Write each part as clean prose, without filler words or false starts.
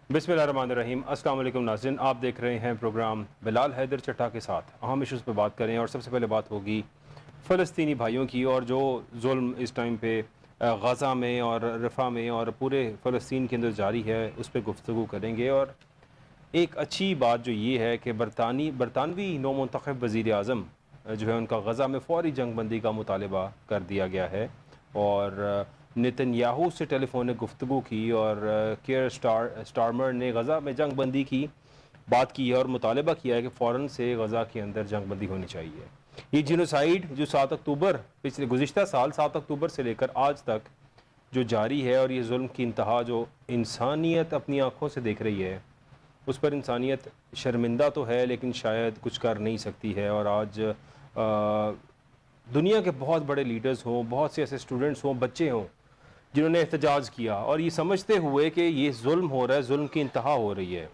بسم اللہ الرحمن الرحیم۔ السلام علیکم ناظرین، آپ دیکھ رہے ہیں پروگرام بلال حیدر چٹھا کے ساتھ اہم ایشوز پہ بات کریں، اور سب سے پہلے بات ہوگی فلسطینی بھائیوں کی، اور جو ظلم اس ٹائم پہ غزہ میں اور رفح میں اور پورے فلسطین کے اندر جاری ہے اس پہ گفتگو کریں گے۔ اور ایک اچھی بات جو یہ ہے کہ برطانوی نو منتخب وزیر اعظم جو ہے ان کا غزہ میں فوری جنگ بندی کا مطالبہ کر دیا گیا ہے، اور نتن یاہو سے ٹیلی فونک گفتگو کی، اور کیئر سٹارمر نے غزہ میں جنگ بندی کی بات کی ہے اور مطالبہ کیا ہے کہ فوراً سے غزہ کے اندر جنگ بندی ہونی چاہیے۔ یہ جینوسائیڈ جو 7 اکتوبر پچھلے گزشتہ سال 7 اکتوبر سے لے کر آج تک جو جاری ہے، اور یہ ظلم کی انتہا جو انسانیت اپنی آنکھوں سے دیکھ رہی ہے، اس پر انسانیت شرمندہ تو ہے لیکن شاید کچھ کر نہیں سکتی ہے۔ اور آج دنیا کے بہت بڑے لیڈرز ہوں، بہت سے ایسے اسٹوڈنٹس ہوں، بچے ہوں جنہوں نے احتجاج کیا، اور یہ سمجھتے ہوئے کہ یہ ظلم ہو رہا ہے، ظلم کی انتہا ہو رہی ہے۔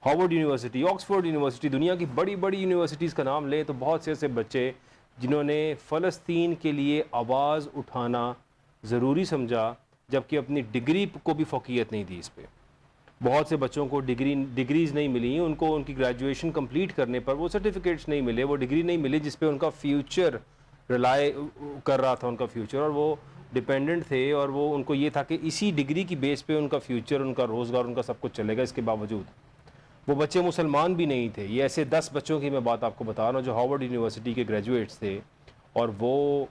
ہارورڈ یونیورسٹی، آکسفورڈ یونیورسٹی، دنیا کی بڑی بڑی یونیورسٹیز کا نام لیں تو بہت سے ایسے بچے جنہوں نے فلسطین کے لیے آواز اٹھانا ضروری سمجھا، جبکہ اپنی ڈگری کو بھی فوقیت نہیں دی اس پہ۔ بہت سے بچوں کو ڈگریز نہیں ملی، ان کو ان کی گریجویشن کمپلیٹ کرنے پر وہ سرٹیفکیٹس نہیں ملے، وہ ڈگری نہیں ملی جس پہ ان کا فیوچر ریلائی کر رہا تھا، ان کا فیوچر، اور وہ ڈیپینڈنٹ تھے، اور وہ ان کو یہ تھا کہ اسی ڈگری کی بیس پہ ان کا فیوچر، ان کا روزگار، ان کا سب کچھ چلے گا۔ اس کے باوجود وہ بچے مسلمان بھی نہیں تھے۔ یہ ایسے 10 بچوں کی میں بات آپ کو بتا رہا ہوں جو ہارورڈ یونیورسٹی کے گریجویٹس تھے، اور وہ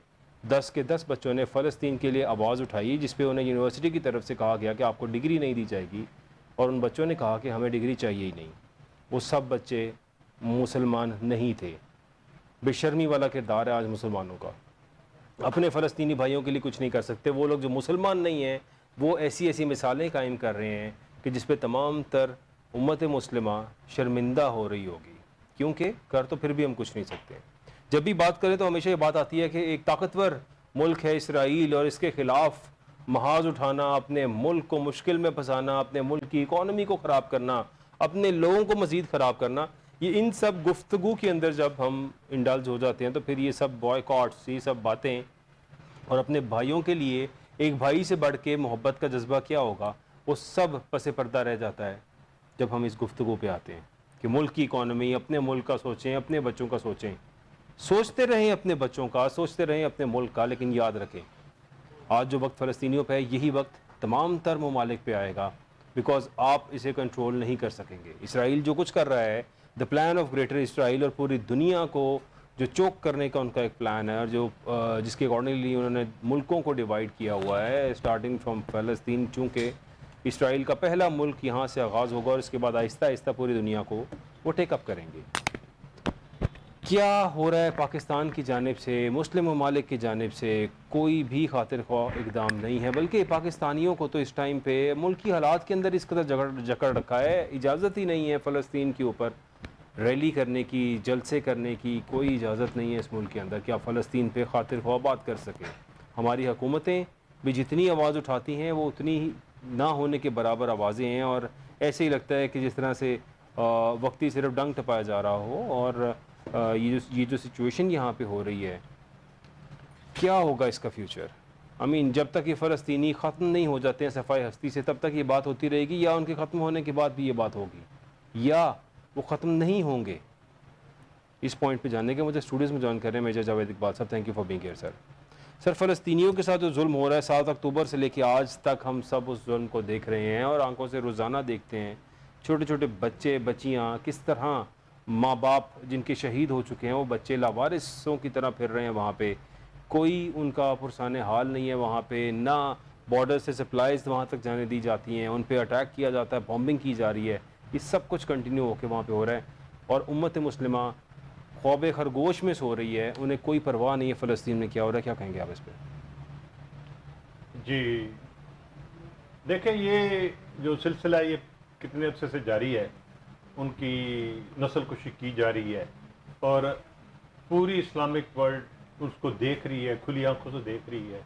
10 کے 10 بچوں نے فلسطین کے لیے آواز اٹھائی، جس پہ انہیں یونیورسٹی کی طرف سے کہا گیا کہ آپ کو ڈگری نہیں دی جائے گی، اور ان بچوں نے کہا کہ ہمیں ڈگری چاہیے ہی نہیں۔ وہ سب بچے مسلمان نہیں تھے۔ بے شرمی والا کردار ہے آج مسلمانوں کا، اپنے فلسطینی بھائیوں کے لیے کچھ نہیں کر سکتے۔ وہ لوگ جو مسلمان نہیں ہیں وہ ایسی ایسی مثالیں قائم کر رہے ہیں کہ جس پہ تمام تر امت مسلمہ شرمندہ ہو رہی ہوگی، کیونکہ کر تو پھر بھی ہم کچھ نہیں سکتے۔ جب بھی بات کریں تو ہمیشہ یہ بات آتی ہے کہ ایک طاقتور ملک ہے اسرائیل، اور اس کے خلاف محاذ اٹھانا، اپنے ملک کو مشکل میں پھنسانا، اپنے ملک کی اکانومی کو خراب کرنا، اپنے لوگوں کو مزید خراب کرنا، یہ ان سب گفتگو کے اندر جب ہم انڈلج ہو جاتے ہیں تو پھر یہ سب بوائیکاٹس، یہ سب باتیں، اور اپنے بھائیوں کے لیے ایک بھائی سے بڑھ کے محبت کا جذبہ کیا ہوگا، وہ سب پس پردہ رہ جاتا ہے جب ہم اس گفتگو پہ آتے ہیں کہ ملک کی اکانومی، اپنے ملک کا سوچیں، اپنے بچوں کا سوچیں۔ سوچتے رہیں اپنے بچوں کا، سوچتے رہیں اپنے ملک کا، لیکن یاد رکھیں آج جو وقت فلسطینیوں پہ ہے، یہی وقت تمام تر ممالک پہ آئے گا، بیکاز آپ اسے کنٹرول نہیں کر سکیں گے۔ اسرائیل جو کچھ کر رہا ہے، دا پلان آف گریٹر اسرائیل، اور پوری دنیا کو جو چوک کرنے کا ان کا ایک پلان ہے، اور جو جس کے اکارڈنگلی انہوں نے ملکوں کو ڈیوائیڈ کیا ہوا ہے، اسٹارٹنگ فرام فلسطین، چونکہ اسرائیل کا پہلا ملک یہاں سے آغاز ہوگا، اور اس کے بعد آہستہ آہستہ پوری دنیا کو وہ ٹیک اپ کریں گے۔ کیا ہو رہا ہے پاکستان کی جانب سے، مسلم ممالک کی جانب سے کوئی بھی خاطر خواہ اقدام نہیں ہے، بلکہ پاکستانیوں کو تو اس ٹائم پہ ملکی حالات کے اندر اس قدر جکڑ رکھا ہے، اجازت ہی نہیں ہے فلسطین کے اوپر ریلی کرنے کی، جلسے کرنے کی، کوئی اجازت نہیں ہے اس ملک کے اندر کہ آپ فلسطین پہ خاطر خواہ بات کر سکیں۔ ہماری حکومتیں بھی جتنی آواز اٹھاتی ہیں وہ اتنی ہی نہ ہونے کے برابر آوازیں ہیں، اور ایسے ہی لگتا ہے کہ جس طرح سے وقتی صرف ڈنگ ٹپایا جا رہا ہو۔ اور یہ جو سچویشن یہاں پہ ہو رہی ہے، کیا ہوگا اس کا فیوچر؟ جب تک یہ فلسطینی ختم نہیں ہو جاتے ہیں صفائی ہستی سے، تب تک یہ بات ہوتی رہے گی، یا ان کے ختم ہونے کے بعد بھی یہ بات ہوگی، یا وہ ختم نہیں ہوں گے؟ اس پوائنٹ پہ جاننے کے مجھے اسٹوڈیوز میں جوائن کر رہے ہیں میجر جاوید اقبال صاحب، thank you for being here sir. Sir, فلسطینیوں کے ساتھ جو ظلم ہو رہا ہے 7 اکتوبر سے لے کے آج تک، ہم سب اس ظلم کو دیکھ رہے ہیں اور آنکھوں سے روزانہ دیکھتے ہیں۔ چھوٹے چھوٹے بچے بچیاں کس طرح، ماں باپ جن کے شہید ہو چکے ہیں، وہ بچے لاوارثوں کی طرح پھر رہے ہیں وہاں پہ، کوئی ان کا پرسان حال نہیں ہے وہاں پہ، نہ بارڈر سے سپلائز وہاں تک جانے دی جاتی ہیں، ان پہ اٹیک کیا جاتا ہے، بامبنگ کی جا رہی ہے، یہ سب کچھ کنٹینیو ہو کے وہاں پہ ہو رہا ہے، اور امت مسلمہ خواب خرگوش میں سو رہی ہے، انہیں کوئی پرواہ نہیں ہے فلسطین میں کیا ہو رہا ہے۔ کیا کہیں گے آپ اس پہ؟ جی دیکھیں، یہ جو سلسلہ یہ کتنے عرصے سے جاری ہے، ان کی نسل کشی کی جا رہی ہے، اور پوری اسلامک ورلڈ اس کو دیکھ رہی ہے، کھلی آنکھوں سے دیکھ رہی ہے،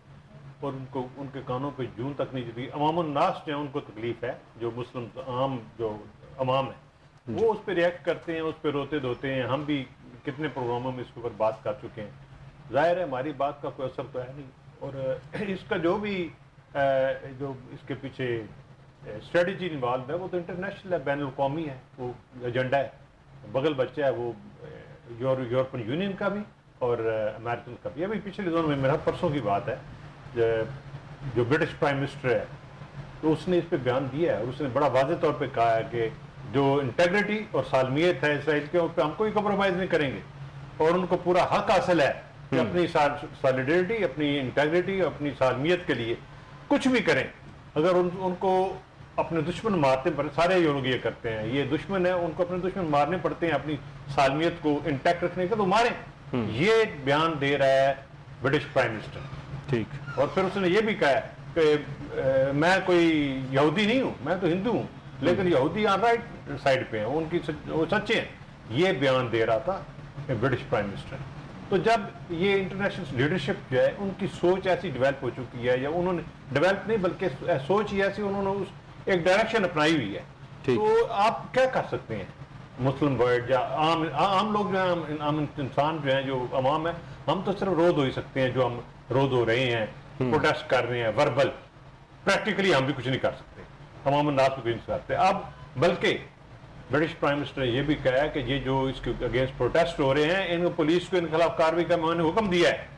اور ان کے کانوں پہ جون تک نہیں جتی۔ عوام الناس جو ہے ان کو تکلیف ہے، جو مسلم عام جو عوام ہے جی وہ اس پہ ریئیکٹ کرتے ہیں، اس پہ روتے دھوتے ہیں۔ ہم بھی کتنے پروگراموں میں اس کے اوپر بات کر چکے ہیں، ظاہر ہے ہماری بات کا کوئی اثر تو ہے نہیں، اور اس کا جو بھی جو اس کے پیچھے اسٹریٹجی انوالو ہے وہ تو انٹرنیشنل ہے, بین الاقوامی ہے, وہ ایجنڈا ہے. بغل بچہ ہے وہ یورپین یونین کا بھی اور امریکن کا بھی. ابھی پچھلے دنوں میں میرا پرسوں کی بات ہے, جو برٹش پرائم منسٹر ہے تو اس نے اس پہ بیان دیا ہے, اور اس نے بڑا واضح طور پہ کہا ہے کہ جو انٹیگریٹی اور سالمیت ہے اسرائیل کے, اس پہ ہم کوئی کمپرومائز نہیں کریں گے, اور ان کو پورا حق حاصل ہے کہ اپنی سالیڈیٹی, اپنی انٹیگریٹی, اپنی سالمیت کے لیے کچھ بھی کریں. اگر ان کو اپنے دشمن مارتے پر, سارے لوگ یہ کرتے ہیں, یہ دشمن ہے ان کو اپنے دشمن مارنے پڑتے ہیں اپنی سالمیت کو انٹیکٹ رکھنے کے, تو ماریں. یہ بیان دے رہا ہے برٹش پرائم منسٹر. ٹھیک. اور پھر اس نے یہ بھی کہا ہے کہ میں کوئی یہودی نہیں ہوں, میں تو ہندو ہوں, لیکن یہودی آن رائٹ سائڈ پہ ہیں, ان کی وہ سچے ہیں. یہ بیان دے رہا تھا برٹش پرائم منسٹر. تو جب یہ انٹرنیشنل لیڈرشپ جو ہے ان کی سوچ ایسی ڈیولپ ہو چکی ہے, یا انہوں نے ڈیولپ نہیں بلکہ سوچ ہی ایسی, انہوں نے ایک ڈائریکشن اپنائی ہوئی ہے, تو آپ کیا کر سکتے ہیں مسلم ورلڈ یا عام لوگ جو ہیں, عام انسان جو ہیں, جو عوام ہے, ہم تو صرف رو دو ہی سکتے ہیں جو ہم رو دو رہے ہیں, پروٹیسٹ کر رہے ہیں وربل. پریکٹیکلی ہم بھی کچھ نہیں کر سکتے, عوام الناس بھی کچھ نہیں کر سکتے. اب بلکہ برٹش پرائم منسٹر نے یہ بھی کہا ہے کہ یہ جو اس کے اگینسٹ پروٹیسٹ ہو رہے ہیں, ان کو پولیس کو ان کے خلاف کارروائی کا میں نے حکم دیا ہے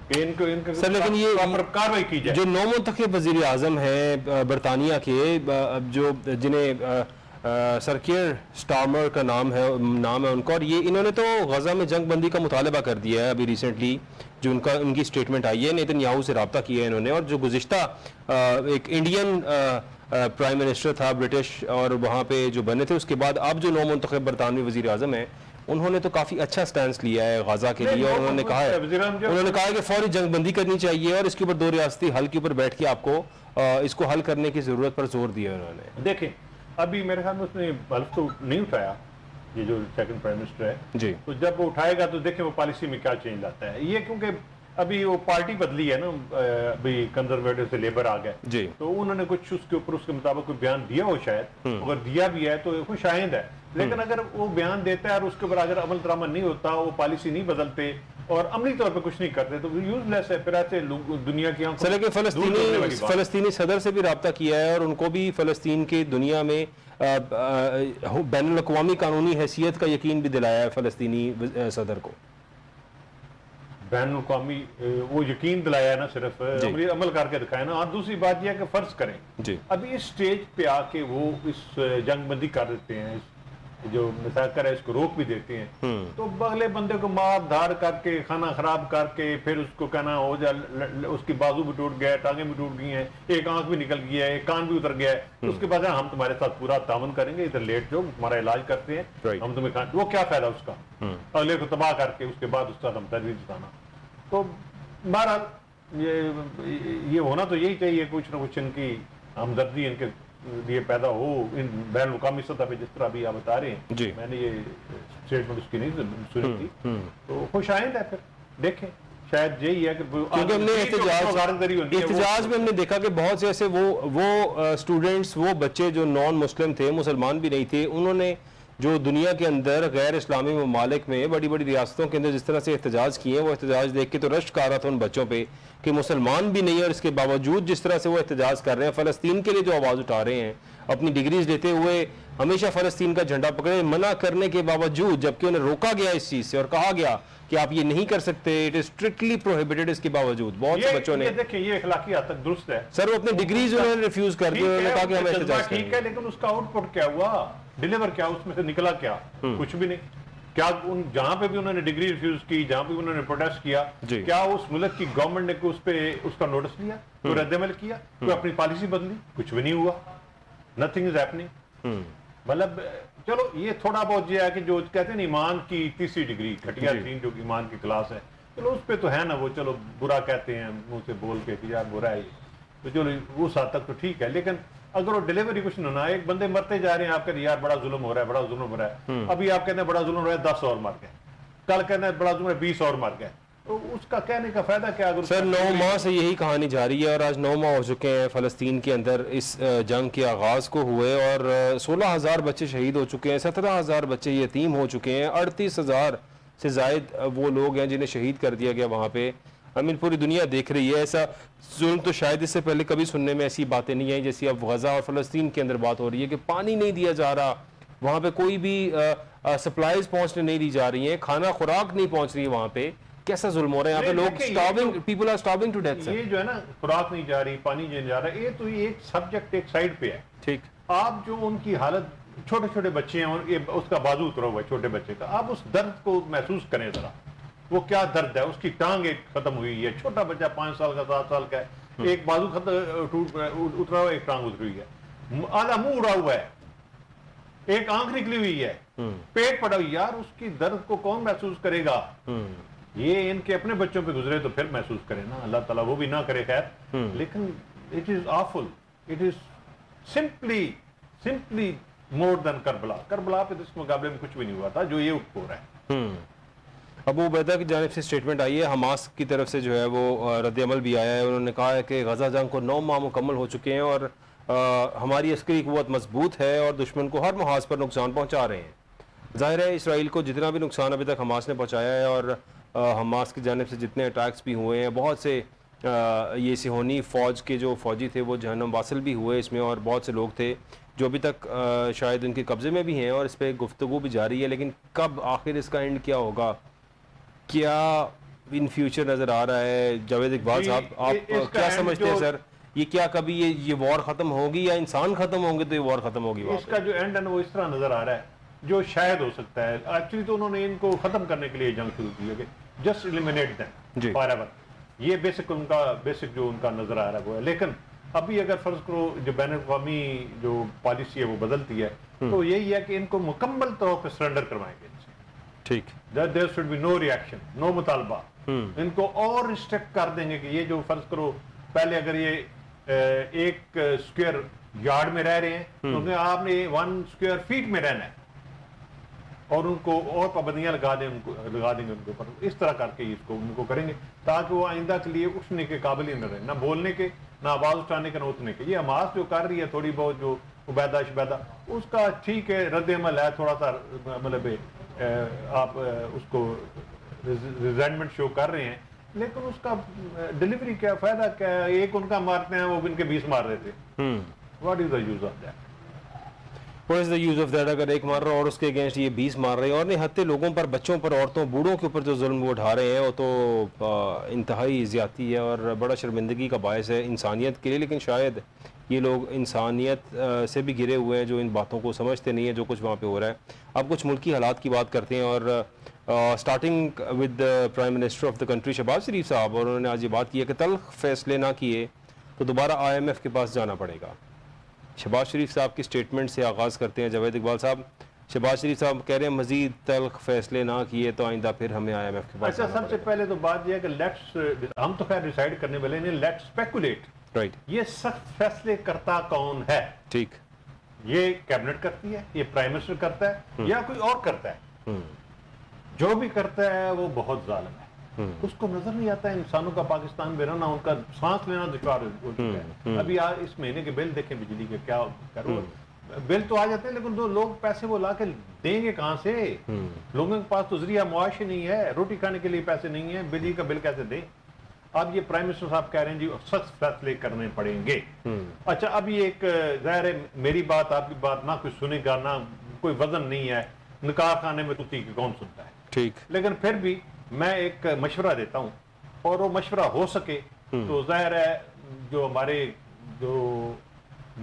کہ ان کو سر, لیکن یہ کارروائی کی جائے. جو نو منتخب وزیر اعظم ہیں برطانیہ کے, جو جنہیں سر کیئر سٹارمر کا نام ہے ان کا, اور یہ انہوں نے تو غزہ میں جنگ بندی کا مطالبہ کر دیا ہے ابھی ریسنٹلی, جو ان کی سٹیٹمنٹ آئی ہے. نیتن یاہو سے رابطہ کیا ہے انہوں نے, اور جو گزشتہ ایک انڈین پرائم منسٹر تھا برٹش, اور وہاں پہ جو بنے تھے, اس کے بعد اب جو نو منتخب برطانوی وزیر اعظم ہیں, انہوں نے تو کافی اچھا سٹینس لیا ہے غزہ کے لیے, اور انہوں نے کہا ہے کہ فوری جنگ بندی کرنی چاہیے, اور اس کے اوپر دو ریاستی حل کے اوپر بیٹھ کے آپ کو اس کو حل کرنے کی ضرورت پر زور دیا انہوں نے. دیکھیں ابھی میرے خیال میں اس نے حلف تو نہیں اٹھایا, یہ جو سیکنڈ پرائم منسٹر ہے جی, تو جب وہ اٹھائے گا تو دیکھیں وہ پالیسی میں کیا چینج لاتا ہے. یہ کیونکہ ابھی وہ پارٹی بدلی ہے نا, ابھی کنزرویٹو سے لیبر آ گئے جی, تو انہوں نے کچھ اس کے اوپر اس کے مطابق کوئی بیان دیا ہو شاید, اگر دیا بھی ہے تو خوش آئند ہے. لیکن اگر وہ بیان دیتا ہے اور اس کے اوپر اگر عمل درآمد نہیں ہوتا, وہ پالیسی نہیں بدلتے اور عملی طور پہ کچھ نہیں کرتے, تو یوز لیس ہے. پھر ایسے دنیا کی سر لیکن فلسطینی صدر سے بھی رابطہ کیا ہے, اور ان کو بھی فلسطین کی دنیا میں بین الاقوامی قانونی حیثیت کا یقین بھی دلایا ہے فلسطینی صدر کو. بین الاقوامی وہ یقین دلایا ہے نا, صرف عمل کر کے دکھایا نا. اور دوسری بات یہ ہے کہ فرض کریں ابھی اس سٹیج پہ آ کے وہ اس جنگ بندی کر دیتے ہیں, جو مساکر ہے اس کو روک بھی دیتے ہیں, تو اگلے بندے کو مار دھاڑ کر کے, کھانا خراب کر کے, پھر اس کو کہنا ہو جائے اس کی بازو بھی ٹوٹ گیا ہے, ٹانگیں بھی ٹوٹ گئی ہیں, ایک آنکھ بھی نکل گیا ہے, ایک کان بھی اتر گیا ہے, اس کے بعد ہم تمہارے ساتھ پورا تعاون کریں گے, ادھر لیٹ جو تمہارا علاج کرتے ہیں, ہم تمہیں وہ کیا فائدہ اس کا, اگلے کو تباہ کر کے اس کے بعد اس کا ہم تجویز بتانا. تو بہرحال یہ ہونا تو یہی چاہیے, کچھ نہ کچھ ان کی ہمدردی ان کے لیے پیدا ہو ان بین الاقوامی سطح پہ, جس طرح ابھی آپ بتا رہے ہیں. میں نے یہ اسٹیٹمنٹ اس کی نہیں سنی تھی, تو خوش آئند ہے. پھر دیکھیں شاید یہی ہے کہ ہم نے احتجاج میں ہم نے دیکھا کہ بہت سے ایسے وہ اسٹوڈنٹس, وہ بچے جو نان مسلم تھے, مسلمان بھی نہیں تھے, انہوں نے جو دنیا کے اندر غیر اسلامی ممالک میں بڑی بڑی ریاستوں کے اندر جس طرح سے احتجاج کیے ہیں, وہ احتجاج دیکھ کے تو رشک آ رہا تھا ان بچوں پہ کہ مسلمان بھی نہیں, اور اس کے باوجود جس طرح سے وہ احتجاج کر رہے ہیں, فلسطین کے لیے جو آواز اٹھا رہے ہیں, اپنی ڈگریز لیتے ہوئے ہمیشہ فلسطین کا جھنڈا پکڑے, منع کرنے کے باوجود, جبکہ انہیں روکا گیا اس چیز سے اور کہا گیا کہ آپ یہ نہیں کر سکتے, اٹ از اسٹرکٹلی پروہیبٹڈ, اس کے باوجود بہت سے بچوں نے دیکھیں یہ اخلاقی حد تک درست ہے سر, وہ اپنی ڈگریز انہوں نے ریفیوز کر دی, انہوں نے کہا کہ ہم احتجاج کریں. ٹھیک ہے, لیکن اس کا آؤٹ پٹ کیا ہوا, ڈیلیور کیا, اس میں سے نکلا کیا, کچھ بھی نہیں. کیا جہاں پہ بھی انہوں نے ڈگری ریفیوز کی, جہاں پہ انہوں نے پروٹیسٹ کیا, کیا اس ملک کی گورنمنٹ نے اس پہ اس کا نوٹس لیا, کوئی رد عمل کیا, کوئی اپنی پالیسی بدلی, کچھ بھی نہیں ہوا. Nothing is happening. مطلب چلو یہ تھوڑا بہت یہ ہے کہ جو کہتے ہیں ایمان کی تیسری ڈگری, گھٹیا تین جو ایمان کی کلاس ہے, چلو اس پہ تو ہے نا, وہ چلو برا کہتے ہیں منہ سے بول کے کہ یار برا ہے, تو چلو اس حد تک تو ٹھیک ہے. لیکن اگر وہ ڈیلیوری کچھ نہ, ایک بندے مرتے جا رہے ہیں, آپ کہتے ہیں یار بڑا ظلم ہو رہا ہے, بڑا ظلم ہو رہا ہے, ابھی آپ کہتے ہیں بڑا ظلم ہو رہا ہے, 10 اور مر گئے, کل کہتے ہیں بڑا ظلم ہے 20 اور مر گئے, تو اس کا کہنے کا فائدہ کیا؟ اگر سر 9 ماہ سے یہی کہانی جاری ہے, اور آج 9 ماہ ہو چکے ہیں فلسطین کے اندر اس جنگ کے آغاز کو ہوئے, اور 16,000 بچے شہید ہو چکے ہیں, 17,000 بچے یتیم ہو چکے ہیں, 38,000 سے زائد وہ لوگ ہیں جنہیں شہید کر دیا گیا وہاں پہ. پوری دنیا دیکھ رہی ہے. ایسا ظلم تو شاید اس سے پہلے کبھی سننے میں ایسی باتیں نہیں آئیں جیسی اب غزہ اور فلسطین کے اندر بات ہو رہی ہے کہ پانی نہیں دیا جا رہا, وہاں پہ کوئی بھی سپلائیز پہنچنے نہیں دی جا رہی ہیں, کھانا خوراک نہیں پہنچ رہی ہے وہاں پہ. کیسا ظلم ہو رہا ہے یہاں پہ, لوگ starving, people are starving to death. یہ جو ہے نا خوراک نہیں جا رہی, پانی نہیں جا رہا, یہ تو ایک سبجیکٹ ایک سائڈ پہ ہے. ٹھیک, آپ جو ان کی حالت, چھوٹے چھوٹے بچے ہیں, اس کا بازو اترا ہوا ہے چھوٹے بچے کا, آپ اس درد کو محسوس کریں ذرا, وہ کیا درد ہے. اس کی ٹانگ ایک ختم ہوئی ہے, چھوٹا بچہ 5 سال کا 7 سال کا ہے, ایک بازو اترا ہوا ہے, ایک ٹانگ اتری ہوئی ہے, آدھا منہ اڑا ہوا ہے, ایک آنکھ نکلی ہوئی ہے, پیٹ پڑا ہوئی. یار اس کی درد کو کون محسوس کرے گا؟ یہ ان کے اپنے بچوں پہ گزرے تو پھر محسوس کرے نا, اللہ تعالیٰ وہ بھی نہ کرے خیر. لیکن it is awful, it is simply more than Karbala. Karbala پہ اس مقابلے میں کچھ بھی نہیں ہوا تھا جو یہ ہو رہا ہے. ابو عبیدہ کی جانب سے اسٹیٹمنٹ آئی ہے, حماس کی طرف سے جو ہے وہ رد عمل بھی آیا ہے. انہوں نے کہا ہے کہ غزہ جنگ کو 9 ماہ مکمل ہو چکے ہیں اور ہماری عسکری قوت مضبوط ہے اور دشمن کو ہر محاذ پر نقصان پہنچا رہے ہیں. ظاہر ہے اسرائیل کو جتنا بھی نقصان ابھی تک حماس نے پہنچایا ہے اور حماس کی جانب سے جتنے اٹیکس بھی ہوئے ہیں, بہت سے یہ صہیونی فوج کے جو فوجی تھے وہ جہنم واصل بھی ہوئے اس میں, اور بہت سے لوگ تھے جو ابھی تک شاید ان کے قبضے میں بھی ہیں اور اس پہ گفتگو بھی جاری ہے. لیکن کب آخر اس کا اینڈ کیا ہوگا, کیا ان فیوچر نظر آ رہا ہے؟ جاوید اقبال صاحب, آپ کیا سمجھتے ہیں سر, یہ کیا کبھی یہ وار ختم ہوگی یا انسان ختم ہوں گے تو یہ وار ختم ہوگی؟ اس کا جو اینڈ ہے وہ اس طرح نظر آ رہا ہے جو شاید ہو سکتا ہے. ایکچولی تو انہوں نے ان کو ختم کرنے کے لیے جنگ شروع کی ہے کہ just eliminate them for ever. یہ بیسک جو ان کا نظر آ رہا ہے وہ ہے. لیکن ابھی اگر فرض کرو جو بین الاقوامی جو پالیسی ہے وہ بدلتی ہے تو یہی ہے کہ ان کو مکمل طور پہ سرنڈر کروائیں گے. ٹھیک, there should be no reaction, no مطالبہ. ان کو اور ریسٹرکٹ کر دیں گے کہ یہ جو فرض کرو پہلے اگر یہ 1 اسکوائر یارڈ میں رہ رہے ہیں کیونکہ آپ نے 1 اسکوائر فیٹ میں رہنا ہے, اور ان کو اور پابندیاں لگا دیں گے ان کے اوپر. اس طرح کر کے اس کو ان کو کریں گے تاکہ وہ آئندہ کے لیے اٹھنے کے قابل ہی نہ رہے, نہ بولنے کے, نہ آواز اٹھانے کے, نہ اٹھنے کے. یہ حماس جو کر رہی ہے تھوڑی بہت جو عبیدہ شبیدہ, اس کا ٹھیک ہے رد عمل ہے, تھوڑا سا مطلب آپ اس کو ریزینٹمنٹ شو کر رہے ہیں, لیکن اس کا ڈیلیوری کیا فائدہ کیا ہے؟ ایک ان کا مارتے ہیں, وہ ان کے 20 مار رہے تھے. What is the use of that? What is the use of that? اگر ایک مار رہا ہے اور اس کے اگینسٹ یہ 20 مار رہے ہیں, اور نہتے لوگوں پر, بچوں پر, عورتوں, بوڑھوں کے اوپر جو ظلم وہ اٹھا رہے ہیں وہ تو انتہائی زیادتی ہے اور بڑا شرمندگی کا باعث ہے انسانیت کے لیے. لیکن شاید یہ لوگ انسانیت سے بھی گھرے ہوئے ہیں جو ان باتوں کو سمجھتے نہیں ہیں جو کچھ وہاں پہ ہو رہا ہے. اب کچھ ملکی حالات کی بات کرتے ہیں, اور starting with prime minister of the country Shehbaz Sharif صاحب, اور انہوں نے آج یہ بات کی ہے کہ تلخ فیصلے نہ کیے تو دوبارہ IMF کے پاس جانا پڑے گا. شہباز شریف صاحب کی اسٹیٹمنٹ سے آغاز کرتے ہیں. جاوید اقبال صاحب, شہباز شریف صاحب کہہ رہے ہیں مزید تلخ فیصلے نہ کیے تو آئندہ پھر ہمیں IMF کے پاس اچھا, سب سے پہلے تو بات یہ ہے کہ ہم تو خیر ڈیسائیڈ کرنے والے نہیں, لیٹس اسپیکولیٹ. رائٹ, یہ سخت فیصلے کرتا کون ہے؟ ٹھیک, یہ کیبنٹ کرتی ہے, یہ پرائم منسٹر کرتا ہے, یا کوئی اور کرتا ہے؟ جو بھی کرتا ہے وہ بہت ظالم ہے. اس کو نظر نہیں آتا ہے انسانوں کا پاکستان میں رہنا, ان کا سانس لینا دشوار ہو چکا ہے. ابھی اس مہینے کے بل دیکھیں بجلی کے, کیا کرو, بل تو آ جاتے ہیں لیکن لوگ پیسے وہ لا کے دیں گے کہاں سے؟ لوگوں کے پاس تو ذریعہ معاش نہیں ہے, روٹی کھانے کے لیے پیسے نہیں ہیں, بجلی کا بل کیسے دیں؟ اب یہ پرائم منسٹر صاحب کہہ رہے ہیں جی سخت فیصلے کرنے پڑیں گے. اچھا, اب یہ ایک ظاہر ہے میری بات آپ کی بات نہ کوئی سنے گا, نہ کوئی وزن نہیں ہے, نکاح خانے میں کتی کی کون سنتا ہے؟ ٹھیک, لیکن پھر بھی میں ایک مشورہ دیتا ہوں, اور وہ مشورہ ہو سکے تو ظاہر ہے جو ہمارے جو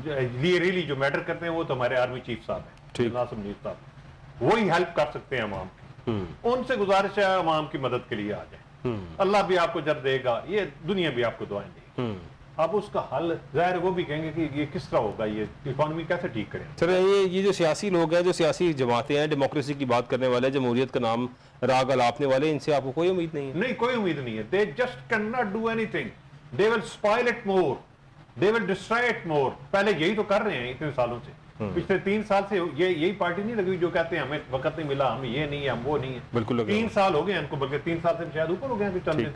ریلی جو میٹر کرتے ہیں وہ تو ہمارے آرمی چیف صاحب ہیں, ناصر منیر صاحب, وہی ہیلپ کر سکتے ہیں عوام کی. ان سے گزارش ہے عوام کی مدد کے لیے آ جائیں, اللہ بھی آپ کو جر دے گا, یہ دنیا بھی آپ کو دعائیں دے گی. اب اس کا حل ظاہر وہ بھی کہیں گے کہ یہ کس طرح ہوگا, یہ اکانومی کیسے ٹھیک کریں. سر یہ جو سیاسی لوگ ہیں, جو سیاسی جماعتیں ہیں, ڈیموکریسی کی بات کرنے والے, جمہوریت کا نام راگ الاپنے والے, ان سے آپ کو کوئی امید نہیں ہے؟ نہیں, کوئی امید نہیں ہے. they just cannot do anything. they will spoil it more, they will destroy it more. پہلے یہی تو کر رہے ہیں اتنے سالوں سے. پچھلے 3 سال سے یہی پارٹی نہیں لگی جو کہتے ہیں ہمیں وقت نہیں ملا, ہمیں یہ نہیں ہے, ہم وہ نہیں ہے. بالکل 3 سال ہو گئے ہیں ان کو, بلکہ 3 سال سے شاید اوپر ہو گئے ہیں چند دن.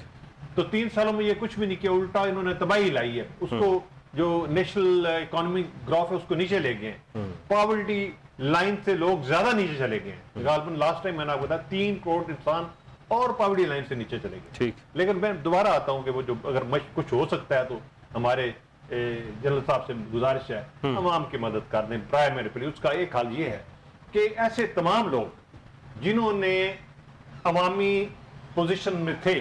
تو 3 سالوں میں یہ کچھ بھی نہیں کیا, الٹا انہوں نے تباہی لائی ہے. اس کو جو نیشنل اکانومی گراف ہے اس کو نیچے لے گئے ہیں. پاورٹی لائن سے لوگ زیادہ نیچے چلے گئے ہیں. غالباً لاسٹ ٹائم میں نے آپ کو بتایا 3 کروڑ انسان اور پاورٹی لائن سے نیچے چلے گئے. ٹھیک. لیکن میں دوبارہ آتا ہوں کہ وہ جو اگر کچھ ہو سکتا ہے تو ہمارے جنرل صاحب سے گزارش ہے عوام کی مدد کر دیں پرائمری. اس کا ایک حل یہ ہے کہ ایسے تمام لوگ جنہوں نے عوامی پوزیشن میں تھے,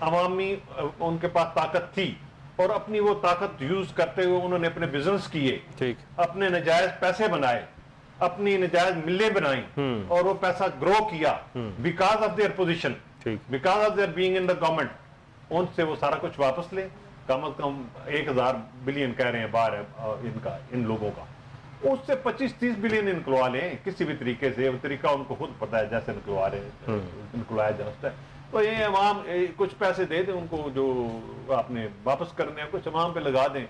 عوامی ان کے پاس طاقت تھی اور اپنی وہ طاقت یوز کرتے ہوئے انہوں نے اپنے بزنس کیے, اپنے نجائز پیسے بنائے, اپنی نجائز ملیں بنائیں اور وہ پیسہ گرو کیا because of their position, because of their being in the government, ان سے وہ سارا کچھ واپس لیں. کم از کم 1000 بلین کہہ رہے ہیں باہر ان کا, ان لوگوں کا, اس سے 25-30 بلین نکلوا لیں کسی بھی طریقے سے. وہ طریقہ ان کو خود پتا ہے جیسے نکلوایا جاتا ہے. تو یہ عوام کچھ پیسے دے دیں ان کو جو آپ نے واپس کرنے ہیں, کچھ عوام پہ لگا دیں,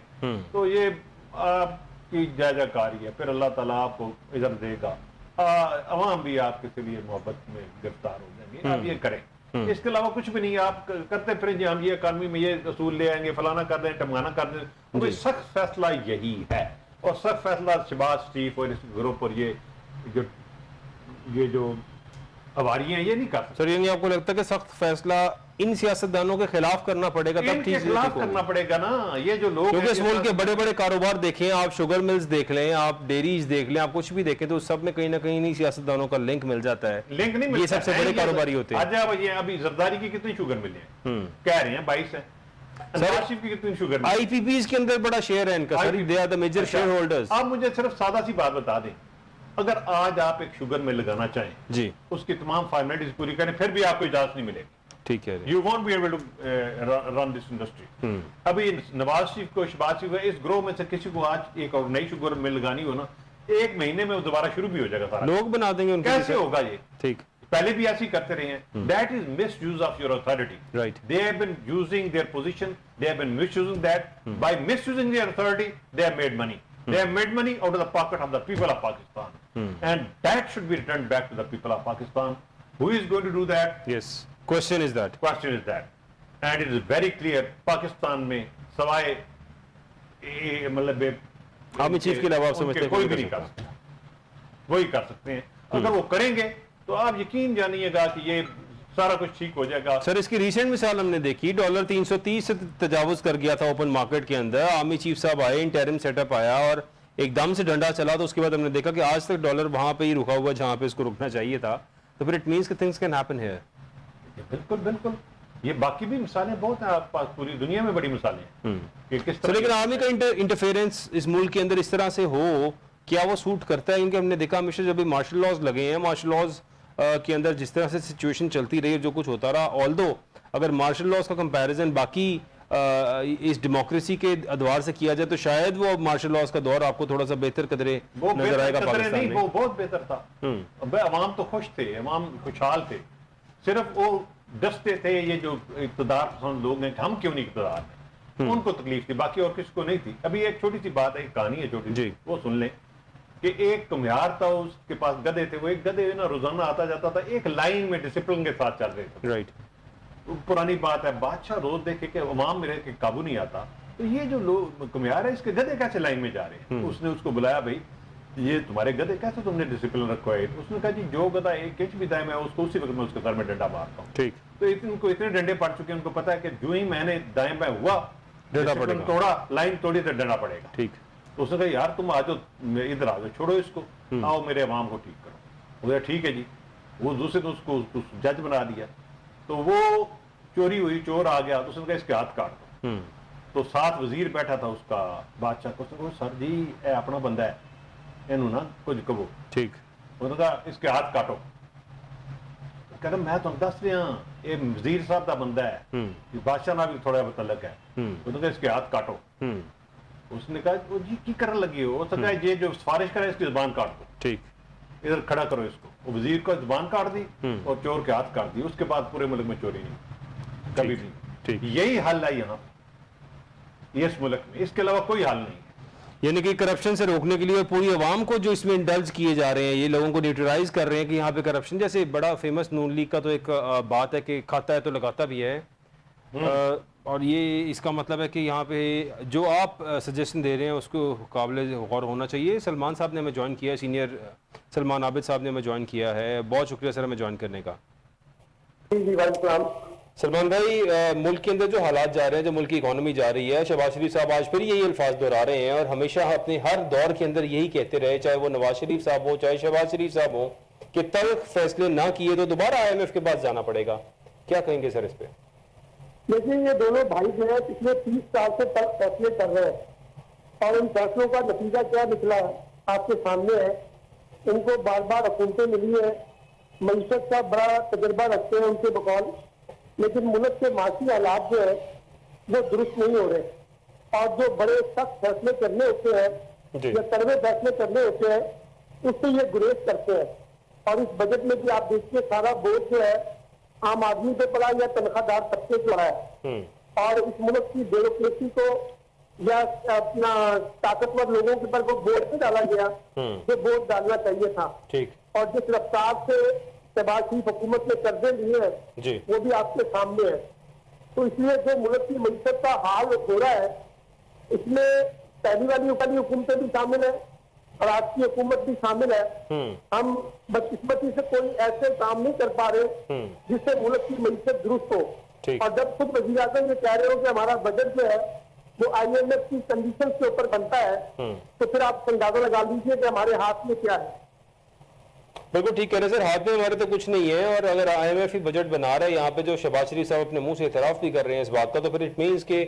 تو یہ آپ کی جائزہ کاری ہے. پھر اللہ تعالیٰ آپ کو اجر دے گا, عوام بھی آپ کے لیے محبت میں گرفتار ہو جائیں گے. آپ یہ کریں, اس کے علاوہ کچھ بھی نہیں. آپ کرتے پھریں جی ہم یہ اکانومی میں یہ اصول لے آئیں گے, فلانا کر دیں, ٹمکانا کر دیں. کوئی سخت فیصلہ یہی ہے, اور سخت فیصلہ شہباز شریف اور اس گروپ اور یہ جو عواری ہیں یہ نہیں کر سکتے. سر یعنی آپ کو لگتا ہے کہ سخت فیصلہ ان سیاستدانوں کے خلاف کرنا پڑے گا, ان کے خلاف کرنا پڑے گا نا. یہ جو لوگ کیونکہ اس ملک کے بڑے بڑے کاروبار دیکھیں آپ, شوگر ملز دیکھ لیں آپ, ڈیریز دیکھ لیں آپ, کچھ بھی دیکھیں تو اس سب میں کہیں نہ کہیں نہیں سیاستدانوں کا لنک مل جاتا ہے. لنک نہیں ملتا, یہ سب سے بڑے کاروباری ہوتے ہیں. آج یہ ابھی زرداری کی کتنی شوگر ملیں ہیں, کہہ رہے ہیں 22 ہیں. کی کتنی شوگر آئی پی پیز کے اندر بڑا شیئر ہے ان کا sir, they are the major share holders. آپ مجھے صرف سادہ سی بات بتا دیں, اگر آج آپ ایک شوگر میں لگانا چاہیں جی, اس کی تمام فارمیلٹیز پوری کریں, پھر بھی آپ کو اجازت نہیں ملے گی. ٹھیک ہے, you want be able to run this industry. ابھی نواز شریف کو, شہباز شریف کو, اس گروہ میں سے کسی کو آج ایک اور نئی شوگر میں لگانی ہو نا, 1 مہینے میں دوبارہ شروع بھی ہو جائے گا سارا. لوگ بنا دیں گے ان کو. کیسے ہوگا یہ؟ ٹھیک, پہلے بھی ایسی کرتے رہے ہیں. That is miss use of your authority. Right, they have been using their position, they have been misusing that. By misusing their authority they have made money. They have made money out of the pocket of the people of Pakistan, and that should be returned back to the people of Pakistan. Who is going to do that? yes, question is that, and it is very clear Pakistan میں سوائے مطلب army chief کے علاوہ آپ سمجھتے ہیں کوئی بھی نہیں کر سکتا. وہی کر سکتے ہیں. اگر وہ کریں گے تو آپ یقین جانیے گا کہ یہ سارا کچھ ٹھیک ہو جائے گا. سر اس کی ریسنٹ مثال ہم نے دیکھی, ڈالر 330 سے تجاوز کر گیا تھا اوپن مارکیٹ کے اندر, آرمی چیف صاحب آئے, انٹرم سیٹ اپ آیا اور ایک دم سے ڈنڈا چلا, تو اس کے بعد ہم نے دیکھا کہ آج تک ڈالر وہاں پہ ہی رکا ہوا جہاں پہ اس کو رکنا چاہیے تھا. تو پھر اٹ مینس کہ تھنگس کین ہیپن ہیئر. بالکل بالکل, یہ باقی بھی مثالیں بہت ہیں آپ پاس, پوری دنیا میں بڑی مثالیں ہیں کہ کس طرح. لیکن آرمی کا انٹرفیئرنس اس ملک کے اندر اس طرح سے ہو, کیا وہ سوٹ کرتا ہے؟ کیونکہ ہم نے دیکھا ہمیشہ جب مارشل لاز لگے ہیں, مارشل لاز کے اندر جس طرح سے سچویشن چلتی رہی, جو کچھ ہوتا رہا, آلدو اگر مارشل لاز کا کمپیریزن باقی اس ڈیموکریسی کے ادوار سے کیا جائے تو شاید وہ مارشل لاز کا دور آپ کو تھوڑا سا بہتر قدرے نظر آئے گا پاکستان میں. وہ بہت بہتر تھا. عوام تو خوش تھے, عوام خوشحال تھے, صرف وہ ڈستے تھے یہ جو اقتدار پسند لوگ ہیں کہ ہم کیوں نہیں اقتدار میں, ان کو تکلیف تھی, باقی اور کسی کو نہیں تھی. ابھی ایک چھوٹی سی بات ہے, ایک کہانی ہے چھوٹی سی, وہ سن لیں کہ ایک کمیار تھا, اس کے پاس گدھے تھے, وہ ایک گدھے نا روزانہ آتا جاتا تھا, ایک لائن میں ڈسپلن کے ساتھ چل رہے تھے. رائٹ, پرانی بات ہے, بادشاہ روز دیکھے کہ عوام میں رہ کے قابو نہیں آتا, تو یہ جو لوگ کمیار ہے اس کے گدھے کیسے لائن میں جا رہے ہیں. اس نے اس کو بلایا, بھائی یہ تمہارے گدھے کیسے تم نے ڈسپلن رکھا ہے؟ اس نے کہا جی جو گدھا 1 انچ بھی دائیں میں اس کو اسی وقت میں اس کے سر میں ڈنڈا مارتا ہوں. ٹھیک, تو ان کو اتنے ڈنڈے پڑ چکے ہیں, ان کو پتا ہے کہ جو ہی میں نے دائیں بائیں ہوا ڈنڈا پڑے گا, توڑا, لائن توڑی تو ڈنڈا پڑے گا. ٹھیک, تو اس نے کہا یار تم آ جاؤ ادھر آ جاؤ, چھوڑو اس کو, آؤ میرے عوام کو ٹھیک کرو. وہ کہا ٹھیک ہے جی. وہ دوسرے دن اس کو جج بنا دیا. تو وہ چوری ہوئی, چور آ گیا, تو اس نے کہا اس کے ہاتھ کاٹ دو. تو ساتھ وزیر بیٹھا تھا اس کا بادشاہ کو, اس نے کہا سر جی اے اپنا بندہ ہے, اینو نا کچھ کہو. ٹھیک, انہوں نے کہا اس کے ہاتھ کاٹو. کہہ رہا میں تم دس رہا ہوں یہ وزیر صاحب کا بندہ ہے, بادشاہ نہ بھی تھوڑا متعلق ہے. انہوں نے کہا اس کے ہاتھ کاٹو. اس نے کہا جی کی کرنے لگی ہو؟ اس نے کہا یہ جو سفارش کرے اس کی زبان کاٹ دو. ٹھیک, ادھر کھڑا کرو اس کو. وہ وزیر کو زبان کاٹ دی اور چور کے ہاتھ کاٹ دی. اس کے بعد پورے ملک میں چوری نہیں کبھی بھی. یہی حل ہے یہاں اس ملک میں, اس کے علاوہ کوئی حل نہیں. یعنی کہ کرپشن سے روکنے کے لیے اور پوری عوام کو جو اس میں انڈلج کیے جا رہے ہیں, یہ لوگوں کو نیوٹرلائز کر رہے ہیں کہ یہاں پہ کرپشن, جیسے بڑا فیمس نون لیگ کا تو ایک بات ہے کہ کھاتا ہے تو لگاتا بھی ہے, اور یہ اس کا مطلب ہے کہ یہاں پہ جو آپ سجیشن دے رہے ہیں اس کو قابل غور ہونا چاہیے. سلمان صاحب نے ہمیں جوائن کیا ہے, سینئر سلمان عابد صاحب نے ہمیں جوائن کیا ہے, بہت شکریہ سر ہمیں جوائن کرنے کا. جی جی وعلیکم السلام۔ سلمان بھائی، ملک کے اندر جو حالات جا رہے ہیں، جو ملک کی اکانومی جا رہی ہے، شہباز شریف صاحب آج پھر یہی الفاظ دہرا رہے ہیں اور ہمیشہ اپنے ہر دور کے اندر یہی کہتے رہے، چاہے وہ نواز شریف صاحب ہو چاہے شہباز شریف صاحب ہو، کہ تلخ فیصلے نہ کیے تو دوبارہ IMF کے پاس جانا پڑے گا۔ کیا کہیں گے سر اس پہ؟ دیکھیے یہ دونوں بھائی جو ہے پچھلے 30 سال سے تک فیصلے کر رہے ہیں اور ان فیصلوں کا نتیجہ کیا نکلا ہے آپ کے سامنے ہے۔ ان کو بار بار حکومتیں ملی ہیں، معیشت کا بڑا تجربہ رکھتے ہیں ان کے بقول، لیکن ملک کے معاشی حالات جو ہے وہ درست نہیں ہو رہے اور جو بڑے سخت فیصلے کرنے ہوتے ہیں جی یا کڑوے فیصلے کرنے ہوتے ہیں اس سے یہ گریز کرتے ہیں۔ اور اس بجٹ میں بھی آپ دیکھیے سارا بوجھ جو ہے عام آدمی پہ پڑا یا تنخواہ دار طبقے پہ پڑا ہے، اور اس ملک کی بیوروکریسی کو یا اپنا طاقتور لوگوں کے اوپر وہ بوجھ نہیں ڈالا گیا جو بوجھ ڈالنا چاہیے تھا۔ ٹھیک، اور جس رفتار سے شہباز شریف حکومت نے قرضے لیے ہیں جی وہ بھی آپ کے سامنے ہے۔ تو اس لیے جو ملک کی معیشت کا حال ہو رہا ہے اس میں پہلی والی حکومتیں بھی شامل ہیں اور آج کی حکومت بھی شامل ہے۔ ہم بدقسمتی سے کوئی ایسے کام نہیں کر پا رہے جس سے ملک کی معیشت درست ہو، ٹھیک، اور جب خود وزیر اعظم یہ کہہ رہے ہو کہ ہمارا بجٹ جو ہے وہ IMF کی کنڈیشن کے اوپر بنتا ہے تو پھر آپ اندازہ لگا لیجیے کہ ہمارے ہاتھ میں کیا ہے۔ بالکل ٹھیک کہہ رہے ہیں سر، ہاتھ میں ہمارے تو کچھ نہیں ہے، اور اگر IMF ہی بجٹ بنا رہا ہے یہاں پہ جو شہباز شریف صاحب اپنے منہ سے اعتراف بھی کر رہے ہیں اس بات کا، تو پھر اٹ مینس کہ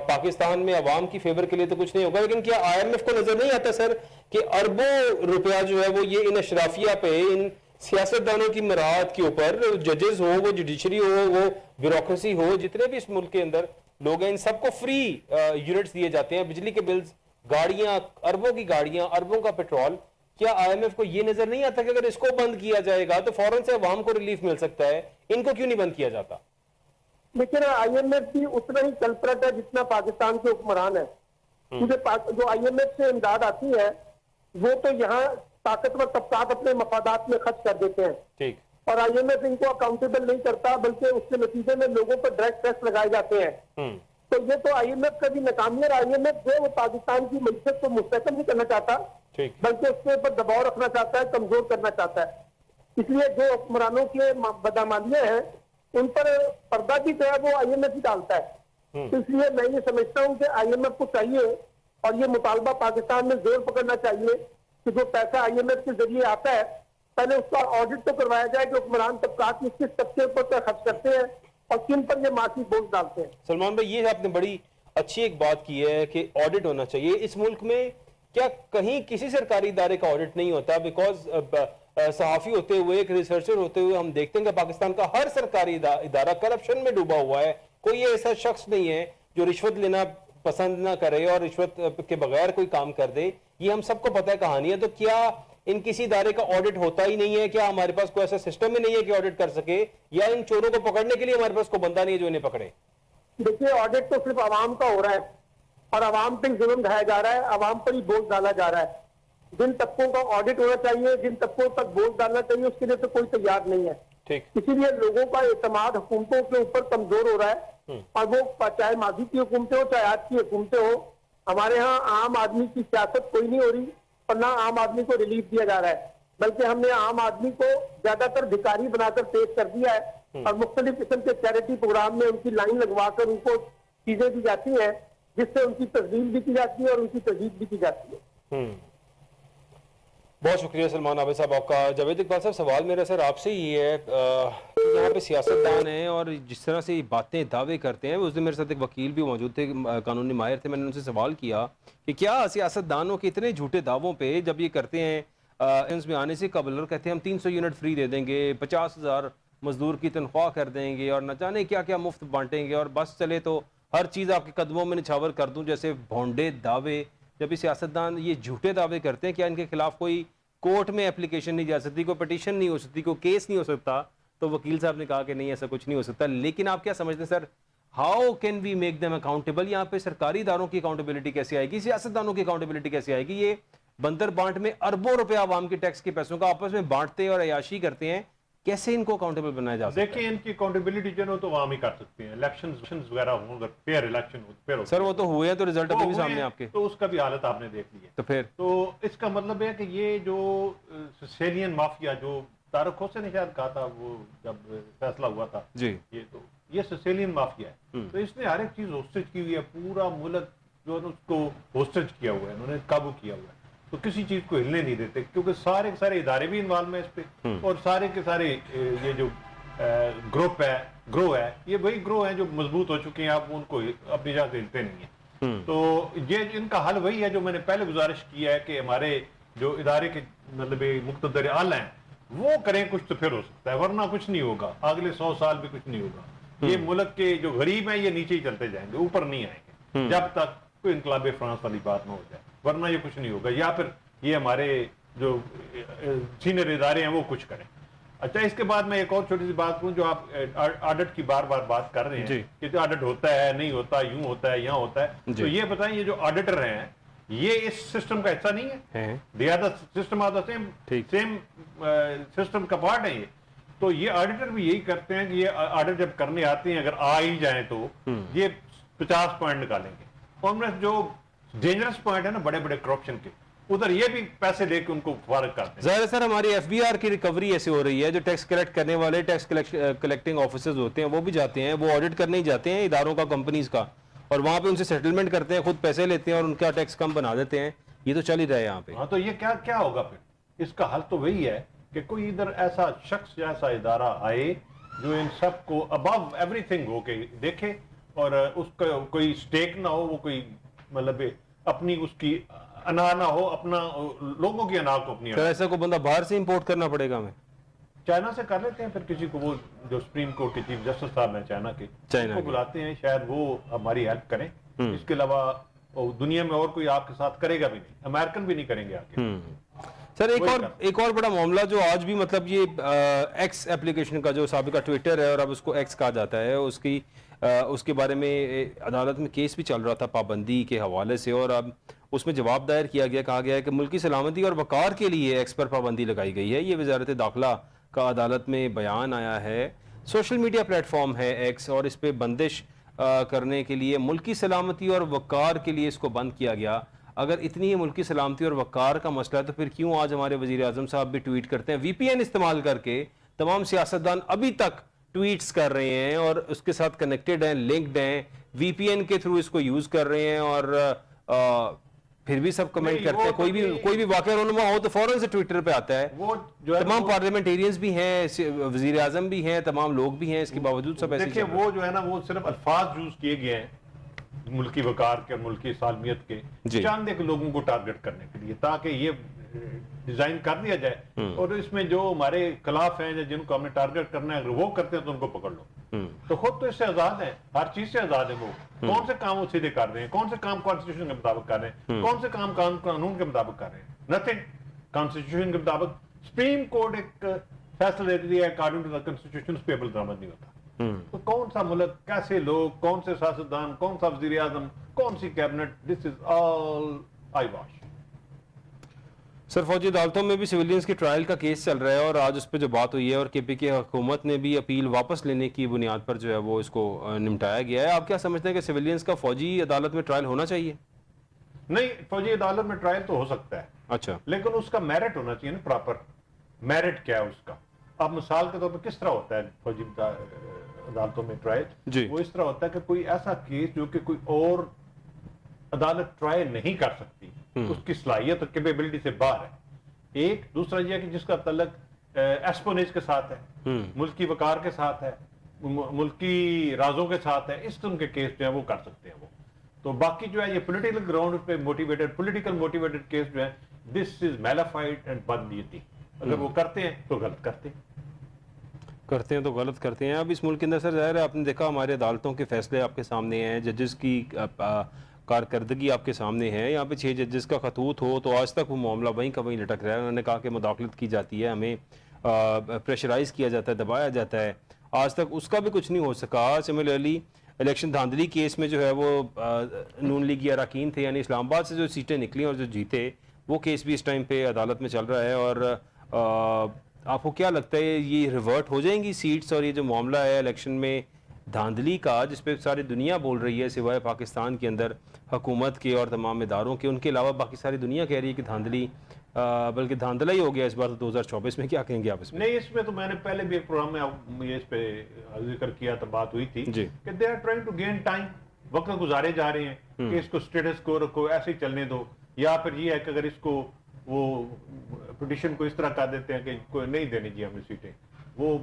پاکستان میں عوام کی فیور کے لیے تو کچھ نہیں ہوگا۔ لیکن کیا IMF کو نظر نہیں آتا سر کہ اربوں روپیہ جو ہے وہ یہ ان اشرافیہ پہ، ان سیاستدانوں کی مراعات کے اوپر، ججز ہو، وہ جوڈیشری ہو، وہ بیوروکریسی ہو، جتنے بھی اس ملک کے اندر لوگ ہیں، ان سب کو فری یونٹس دیے جاتے ہیں، بجلی کے بلز، گاڑیاں، اربوں کی گاڑیاں، اربوں کا پیٹرول۔ کیا IMF کو یہ نظر نہیں آتا کہ اگر اس کو بند کیا جائے گا تو فوراً سے عوام کو ریلیف مل سکتا ہے؟ ان کو کیوں نہیں بند کیا جاتا؟ لیکن IMF بھی اتنا ہی کلپرٹ ہے جتنا پاکستان کے حکمران ہے، کیونکہ جو IMF سے امداد آتی ہے وہ تو یہاں طاقتور طبقات اپنے مفادات میں خرچ کر دیتے ہیں، ٹھیک، اور IMF ان کو اکاؤنٹیبل نہیں کرتا بلکہ اس کے نتیجے میں لوگوں پر ڈائریکٹ ٹیکس لگائے جاتے ہیں۔ تو یہ تو IMF کا بھی ناکامی ہے۔ IMF جو ہے وہ پاکستان کی معیشت کو مستحکم نہیں کرنا چاہتا ٹھیک، بلکہ اس کے اوپر دباؤ رکھنا چاہتا ہے، کمزور کرنا چاہتا ہے۔ اس لیے جو حکمرانوں کے بدعمالیاں ہیں ان پر پردہ بھی جو ہے وہ IMF ہی ڈالتا ہے۔ تو اس لیے میں یہ سمجھتا ہوں کہ IMF کو چاہیے اور یہ مطالبہ پاکستان میں زور پکڑنا چاہیے کہ جو پیسہ IMF کے ذریعے آتا ہے پہلے اس کا آڈٹ تو کروایا جائے کہ حکمران طبقات کس طبقے پر خرچ کرتے ہیں اور کن پر یہ معاشی بوجھ ڈالتے ہیں۔ سلمان بھائی، یہ آپ نے بڑی اچھی ایک بات کی ہے کہ آڈٹ ہونا چاہیے اس ملک میں۔ کیا کہیں کسی سرکاری ادارے کا آڈٹ نہیں ہوتا؟ بیکاز صحافی ہوتے ہوئے، ایک ریسرچر ہوتے ہوئے ہم دیکھتے ہیں کہ پاکستان کا ہر سرکاری ادارہ کرپشن میں ڈوبا ہوا ہے۔ کوئی ایسا شخص نہیں ہے جو رشوت لینا پسند نہ کرے اور رشوت کے بغیر کوئی کام کر دے۔ یہ ہم سب کو پتہ ہے کہانی ہے۔ تو کیا ان کسی ادارے کا آڈٹ ہوتا ہی نہیں ہے؟ کیا ہمارے پاس کوئی ایسا سسٹم ہی نہیں ہے کہ آڈٹ کر سکے، یا ان چوروں کو پکڑنے کے لیے ہمارے پاس کوئی بندہ نہیں ہے جو انہیں پکڑے؟ دیکھیے آڈٹ تو صرف عوام کا ہو رہا ہے اور عوام پہ ظلم ڈھایا جا رہا ہے، عوام پر ہی بوجھ ڈالا جا رہا ہے۔ جن طبقوں کا آڈٹ ہونا چاہیے، جن طبقوں تک بوجھ ڈالنا چاہیے، اس کے لیے تو کوئی تیار نہیں ہے۔ ٹھیک، اسی لیے لوگوں کا اعتماد حکومتوں کے اوپر کمزور ہو رہا ہے، اور وہ چاہے ماضی کی حکومتیں ہو چاہے آج کی حکومتیں ہو، ہمارے ہاں عام آدمی کی سیاست کوئی نہیں ہو رہی اور نہ عام آدمی کو ریلیف دیا جا رہا ہے، بلکہ ہم نے عام آدمی کو زیادہ تر بھکاری بنا کر پیش کر دیا ہے، اور مختلف قسم کے چیریٹی پروگرام میں ان کی لائن لگوا کر ان کو چیزیں دی جاتی ہیں جس سے ان کی تزلیل بھی کی جاتی ہے اور ان کی تجدید بھی کی جاتی ہے۔ بہت شکریہ سلمان عابد صاحب آپ کا۔ جاوید اقبال صاحب، سوال میرا سر آپ سے ہی ہے کہ یہاں پہ سیاستدان ہیں اور جس طرح سے باتیں دعوے کرتے ہیں، اس دن میرے ساتھ ایک وکیل بھی موجود تھے، قانونی ماہر تھے، میں نے ان سے سوال کیا کہ کیا سیاستدانوں کے اتنے جھوٹے دعووں پہ جب یہ کرتے ہیں اس میں آنے سے قبل اور کہتے ہیں ہم 300 یونٹ فری دے دیں گے، 50,000 مزدور کی تنخواہ کر دیں گے اور نہ جانے کیا کیا مفت بانٹیں گے اور بس چلے تو ہر چیز آپ کے قدموں میں نچھاور کر دوں، جیسے بھونڈے دعوے، جب یہ سیاستدان یہ جھوٹے دعوے کرتے ہیں، کیا ان کے خلاف کوئی کورٹ میں اپلیکیشن نہیں جا سکتی، کوئی پٹیشن نہیں ہو سکتی، کوئی کیس نہیں ہو سکتا؟ تو وکیل صاحب نے کہا کہ نہیں، ایسا کچھ نہیں ہو سکتا۔ لیکن آپ کیا سمجھتے ہیں sir, how can we make them accountable? یہاں پہ سرکاری اداروں کی اکاؤنٹیبلٹی کیسے آئے گی، سیاستدانوں کی اکاؤنٹیبلٹی کیسے آئے گی؟ یہ بندر بانٹ میں اربوں روپے عوام کے ٹیکس کے پیسوں کا آپس میں بانٹتے اور عیاشی کرتے ہیں، کیسے ان کو اکاؤنٹیبل بنایا جا سکتا ہے؟ دیکھیں ان کی اکاؤنٹیبلٹی جو ہے تو عوام ہی کر سکتے ہیں، الیکشنز وغیرہ ہوں، اگر فیئر الیکشن ہو فیئر سر وہ تو ہوئے ہیں، تو رزلٹ ابھی بھی سامنے آپ کے، تو اس کا بھی حالت آپ نے دیکھ لی ہے۔ تو پھر تو اس کا مطلب ہے کہ یہ جو سیلین مافیا جو طارق حسین نے شاید کہا تھا وہ جب فیصلہ ہوا تھا جی یہ سسیلین مافیا ہے، تو اس نے ہر ایک چیز ہوسٹیج کی ہوئی ہے، پورا ملک جو ہے نا اس کو ہوسٹیج کیا ہوا ہے، انہوں نے قابو کیا ہوا ہے، تو کسی چیز کو ہلنے نہیں دیتے، کیونکہ سارے کے سارے ادارے بھی انوالو ہیں اس پہ، اور سارے کے سارے یہ جو گروہ ہے یہ وہی گروہ ہیں جو مضبوط ہو چکے ہیں، آپ ان کو اپنی جگہ سے ہلتے نہیں ہیں۔ تو یہ ان کا حل وہی ہے جو میں نے پہلے گزارش کیا ہے کہ ہمارے جو ادارے کے مطلب مقتدر اعلیٰ ہیں وہ کریں کچھ تو پھر ہو سکتا ہے، ورنہ کچھ نہیں ہوگا، اگلے 100 سال بھی کچھ نہیں ہوگا۔ یہ ملک کے جو غریب ہیں یہ نیچے ہی چلتے جائیں گے، اوپر نہیں آئیں گے جب تک کوئی انقلاب فرانس والی بات نہ ہو جائے، ورنہ یہ کچھ نہیں ہوگا، یا پھر یہ ہمارے جو سینئر ادارے ہیں وہ کچھ کریں۔ اچھا، اس کے بعد میں ایک اور چھوٹی سی بات کروں، جو آپ آڈٹ کی بار بار بات کر رہے ہیں کہ جو آڈٹ ہوتا ہے نہیں ہوتا، یوں ہوتا ہے یہاں ہوتا ہے، تو یہ بتائیں یہ جو آڈیٹر ہیں یہ اس سسٹم کا حصہ نہیں ہے؟ They are the system of the same system کا پارٹ ہے یہ، تو یہ آڈیٹر بھی یہی کرتے ہیں کہ یہ آڈٹ جب کرنے آتے ہیں اگر آ ہی جائیں تو یہ 50 پوائنٹ نکالیں گے، اور جو ڈینجرس پوائنٹ ہے نا بڑے بڑے کرپشن کے، ادھر یہ بھی پیسے لے کے ان کو فارغ کرتے ہیں۔ ظاہر ہے سر ہماری ایف بی آر کی ریکوری ایسے ہو رہی ہے، جو ٹیکس کلیکٹ کرنے والے ٹیکس کلیکٹنگ آفیسرز ہوتے ہیں وہ بھی جاتے ہیں، وہ آڈٹ کرنے ہی جاتے ہیں اداروں کا، کمپنیز کا، اور وہاں پہ ان سے سیٹلمنٹ کرتے ہیں، خود پیسے لیتے ہیں اور ان کا ٹیکس کم بنا دیتے ہیں، یہ تو چل ہی رہا ہے یہاں پہ۔ ہاں، تو یہ کیا ہوگا پھر؟ اس کا حل تو وہی ہے کہ کوئی ادھر ایسا شخص یا ایسا ادارہ آئے جو ان سب کو ابو ایوری تھنگ ہو کے دیکھے، اور اس کا کوئی اسٹیک نہ ہو، وہ کوئی مطلب اپنی اس کی انا نہ ہو، اپنا لوگوں کی انا کو اپنی پھر ایسا کو بندہ باہر سے امپورٹ کرنا پڑے گا ہمیں؟ چائنا سے کر لیتے ہیں، پھر کسی کو، وہ جو سپریم کورٹ کے چیف جسٹس صاحب ہیں چائنا کے، ان کو بلاتے ہیں، شاید وہ ہماری ہیلپ کریں، اس کے علاوہ دنیا میں اور کوئی آپ کے ساتھ کرے گا بھی نہیں، امریکن بھی نہیں کریں گے آگے۔ سر ایک اور بڑا معاملہ جو آج بھی مطلب یہ ایکس ایپلیکیشن کا جو سابقہ ٹویٹر ہے اور اب اس کو ایکس کہا جاتا ہے، اس کے بارے میں عدالت میں کیس بھی چل رہا تھا پابندی کے حوالے سے، اور اب اس میں جواب دائر کیا گیا، کہا گیا ہے کہ ملکی سلامتی اور وقار کے لیے ایکس پر پابندی لگائی گئی ہے۔ یہ وزارت داخلہ کا عدالت میں بیان آیا ہے۔ سوشل میڈیا پلیٹ فارم ہے ایکس، اور اس پہ بندش کرنے کے لیے ملکی سلامتی اور وقار کے لیے اس کو بند کیا گیا۔ اگر اتنی ہی ملکی سلامتی اور وقار کا مسئلہ ہے تو پھر کیوں آج ہمارے وزیر اعظم صاحب بھی ٹویٹ کرتے ہیں؟ وی پی این استعمال کر کے تمام سیاستدان ابھی تک ٹویٹس کر رہے ہیں اور اس کے ساتھ کنیکٹڈ ہیں، لنکڈ ہیں، وی پی این کے تھرو اس کو یوز کر رہے ہیں، اور پھر بھی سب کمنٹ کرتے ہیں۔ کوئی بھی واقعہ رونما ہو تو فوراً سے ٹویٹر پہ آتا ہے۔ تمام پارلیمنٹیرینز بھی ہیں، وزیر اعظم بھی ہیں، تمام لوگ بھی ہیں، اس کے باوجود سب ایسے دیکھیں وہ جو ہے نا وہ صرف الفاظ یوز کیے گئے ہیں ملکی وقار کے، ملکی سالمیت کے، چاند ایک لوگوں کو ٹارگٹ کرنے کے لیے، تاکہ یہ ڈیزائن کر دیا جائے، اور اس میں جو ہمارے خلاف ہیں جن کو ہم نے ٹارگٹ کرنا ہے اگر وہ کرتے ہیں تو ان کو پکڑ لو۔ تو خود تو اس سے آزاد ہیں، ہر چیز سے آزاد ہیں، وہ کون سے کام وہ سیدھے کر رہے ہیں، کون سے کام کانسٹیٹیوشن کے مطابق کر رہے ہیں، کون سے کام قانون کے مطابق کر رہے ہیں؟ نتھنگ۔ کانسٹیٹیوشن کے مطابق سپریم کورٹ ایک فیصلہ دے دیا ہے اکارڈنگ ٹو دا کانسٹیٹیوشن، اس پہ عمل درآمد نہیں ہوتا۔ تو کون سا ملک، کیسے لوگ، کون سے سیاستدان، کون سا وزیر اعظم، کون سی کیبنٹ، دس از آل آئی واش۔ سر فوجی عدالتوں میں بھی سویلینز کے ٹرائل کا کیس چل رہا ہے، اور آج اس پہ جو بات ہوئی ہے، اور کے پی کے حکومت نے بھی اپیل واپس لینے کی بنیاد پر جو ہے وہ اس کو نمٹایا گیا ہے۔ آپ کیا سمجھتے ہیں کہ سویلینز کا فوجی عدالت میں ٹرائل ہونا چاہیے؟ نہیں، فوجی عدالت میں ٹرائل تو ہو سکتا ہے، اچھا، لیکن اس کا میرٹ ہونا چاہیے نا، پراپر میرٹ کیا ہے اس کا۔ اب مثال کے طور پر کس طرح ہوتا ہے فوجی عدالتوں میں ٹرائل؟ وہ اس طرح ہوتا ہے کہ کوئی ایسا کیس جو کہ کوئی اور عدالت ٹرائل نہیں کر سکتی، اس کی صلاحیت اور کیپیبلٹی سے باہر ہے۔ ایک دوسرا یہ کہ جس کا تعلق ایسپونیج کے ساتھ ہے، ملکی وقار کے ساتھ ہے، ملکی رازوں کے ساتھ ہے، اس قسم کے کیس جو ہیں وہ کر سکتے ہیں وہ۔ تو باقی جو ہے یہ پولیٹیکل گراؤنڈ پہ موٹیویٹڈ، پولیٹیکل موٹیویٹڈ کیس جو ہے، دس از میلافائڈ اینڈ بدنیتی۔ اگر وہ کرتے ہیں تو غلط کرتے ہیں تو غلط کرتے ہیں۔ اب اس ملک کے اندر سر ظاہر ہے آپ نے دیکھا ہمارے عدالتوں کے فیصلے آپ کے سامنے ہیں، ججز کی کارکردگی آپ کے سامنے ہے۔ یہاں پہ 6 ججز کا خطوط ہو تو آج تک وہ معاملہ وہیں کا وہیں لٹک رہا ہے۔ انہوں نے کہا کہ مداخلت کی جاتی ہے، ہمیں پریشرائز کیا جاتا ہے، دبایا جاتا ہے، آج تک اس کا بھی کچھ نہیں ہو سکا۔ سملرلی الیکشن دھاندلی کیس میں جو ہے وہ نون لیگی اراکین تھے، یعنی اسلام آباد سے جو سیٹیں نکلی اور جو جیتے، وہ کیس بھی اس ٹائم پہ عدالت میں چل رہا ہے۔ اور آپ کو کیا لگتا ہے یہ ریورٹ ہو جائیں گی سیٹس، اور یہ جو معاملہ ہے الیکشن میں دھاندلی کا، جس پہ ساری دنیا بول رہی ہے سوائے پاکستان کے اندر حکومت کے اور تمام اداروں کے، ان کے علاوہ باقی ساری دنیا کہہ رہی ہے کہ دھاندلی بلکہ دھاندلا ہی ہو گیا اس بار. تو 2024 میں کیا کہیں گے آپ اس میں؟ نہیں، اس میں تو میں نے پہلے بھی ایک پروگرام میں یہ اس پہ ذکر کیا تھا، بات ہوئی تھی جی. کہ they are trying to gain time, وقت گزارے جا رہے ہیں کہ اس کو اسٹیٹس کو رکھو، ایسے ہی چلنے دو، یا پھر یہ ہے کہ اگر اس کو وہ پٹیشن کو اس طرح کر دیتے ہیں کہ کوئی نہیں دینی جی ہمیں سیٹیں، وہ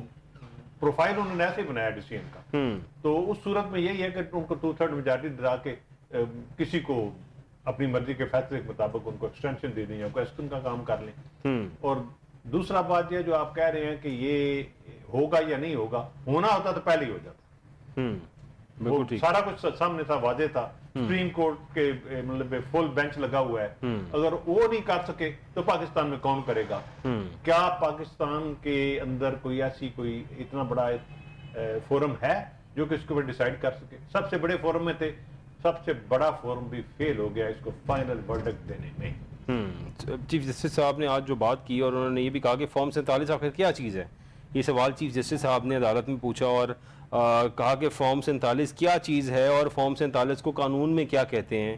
پروفائل انہوں نے ایسے ہی بنایا ڈی سی ایم کا. تو اس صورت میں یہی ہے کہ ان کو 2/3 میجارٹی دلا کے کسی کو اپنی مرضی کے فیصلے کے مطابق ان کو ایکسٹینشن دے دیں یا کویسچن کا کام کر لیں. اور دوسرا بات یہ جو آپ کہہ رہے ہیں کہ یہ ہوگا یا نہیں ہوگا، ہونا ہوتا تو پہلے ہی ہو جاتا. بالکل ٹھیک. سارا کچھ سامنے تھا، واضح تھا. سپریم کورٹ کے مطلب فل بینچ لگا ہوا ہے. اگر وہ نہیں کر سکے تو پاکستان میں کون کرے گا؟ کیا پاکستان کے اندر کوئی ایسی کوئی اتنا بڑا فورم ہے جو کہ اس کو ڈیسائیڈ کر سکے؟ سب سے بڑے فورم میں تھے، سب سے بڑا فورم بھی فیل ہو گیا اس کو فائنل ورڈکٹ دینے میں. چیف جسٹس صاحب نے آج جو بات کی اور انہوں نے یہ بھی کہا کہ فارم 47 آخر کیا چیز ہے. یہ سوال چیف جسٹس صاحب نے عدالت میں پوچھا اور کہا کہ فارم 47 کیا چیز ہے اور فارم 47 کو قانون میں کیا کہتے ہیں.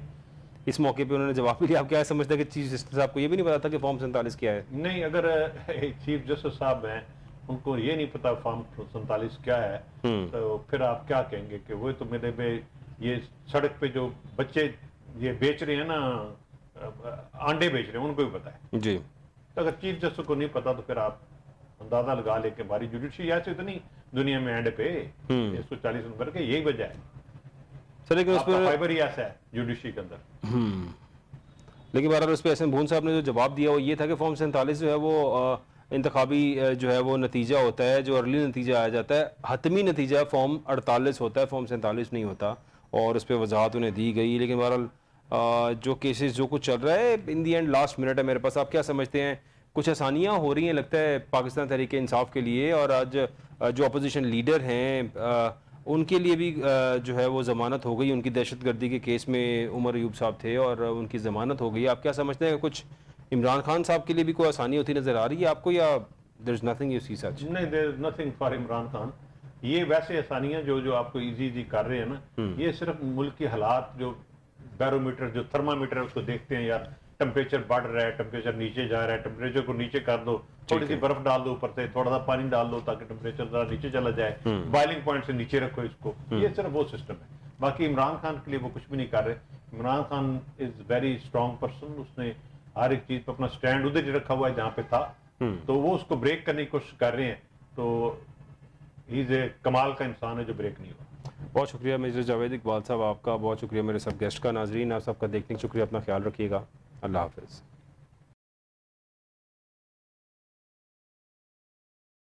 اس موقع پہ انہوں نے جواب بھی دیا. آپ کیا سمجھتے ہیں کہ چیف جسٹس صاحب کو یہ بھی نہیں پتا تھا کہ فارم 47 کیا ہے؟ نہیں، اگر چیف جسٹس صاحب ہیں ان کو یہ نہیں پتا فارم 47 کیا ہے تو پھر آپ کیا کہیں گے کہ وہ تو میرے پہ یہ سڑک پہ جو بچے یہ بیچ رہے ہیں نا، انڈے بیچ رہے ہیں، ان کو بھی پتا ہے. جی. اگر چیف جسٹس کو نہیں پتا تو پھر آپ اندازہ لگا لے کہ ہماری جوڈیشری ایسے تو نہیں دنیا میں اینڈ پہ 140 نمبر کے، یہی وجہ ہے. سر لیکن اس پر فائبر ہی ایسا ہے جوڈیشری کے اندر. لیکن بہرحال اس پہ احسن بھون صاحب نے جو جواب دیا وہ یہ تھا کہ فارم 47 جو ہے وہ انتخابی جو ہے وہ نتیجہ ہوتا ہے، جو ارلی نتیجہ آیا جاتا ہے. حتمی نتیجہ فارم 48 ہوتا ہے، فارم 47 نہیں ہوتا، اور اس پہ وضاحت انہیں دی گئی. لیکن بہرحال جو کیسز جو کچھ چل رہا ہے ان دی اینڈ لاسٹ منٹ ہے میرے پاس. آپ کیا سمجھتے ہیں کچھ آسانیاں ہو رہی ہیں لگتا ہے پاکستان تحریک انصاف کے لیے؟ اور آج جو اپوزیشن لیڈر ہیں ان کے لیے بھی جو ہے وہ ضمانت ہو گئی. ان کی دہشت گردی کے کیس میں عمر ایوب صاحب تھے اور ان کی ضمانت ہو گئی. آپ کیا سمجھتے ہیں کچھ عمران خان صاحب کے لیے بھی کوئی آسانی ہوتی نظر آ رہی ہے آپ کو، یا دیر is nothing you see such? نہیں، there is nothing for Imran Khan. یہ ویسے آسانیاں جو آپ کو ایزی کر رہے ہیں نا، یہ صرف ملک کے حالات جو بیرومیٹر جو تھرمامیٹر اس کو دیکھتے ہیں، یار ٹمپریچر بڑھ رہا ہے، ٹمپریچر نیچے جا رہا ہے، ٹمپریچر کو نیچے کر دو، تھوڑی سی برف ڈال دو اوپر سے، تھوڑا سا پانی ڈال دو تاکہ ٹمپریچر ذرا نیچے چلا جائے، بائلنگ پوائنٹ سے نیچے رکھو اس کو. یہ صرف وہ سسٹم ہے. باقی عمران خان کے لیے وہ کچھ بھی نہیں کر رہے. Imran Khan is very strong person. اس نے ہر ایک چیز پہ اپنا سٹینڈ ادھر ہی رکھا ہوا ہے جہاں پہ تھا. تو وہ اس کو بریک کرنے کی کوشش کر رہے ہیں. تو ہی از اے کمال کا انسان ہے جو بریک نہیں ہوا. بہت شکریہ میجر جاوید اقبال صاحب آپ کا، بہت شکریہ میرے سب گیسٹ کا. ناظرین آپ سب کا دیکھنے کا شکریہ. اپنا خیال رکھیے گا. اللہ حافظ.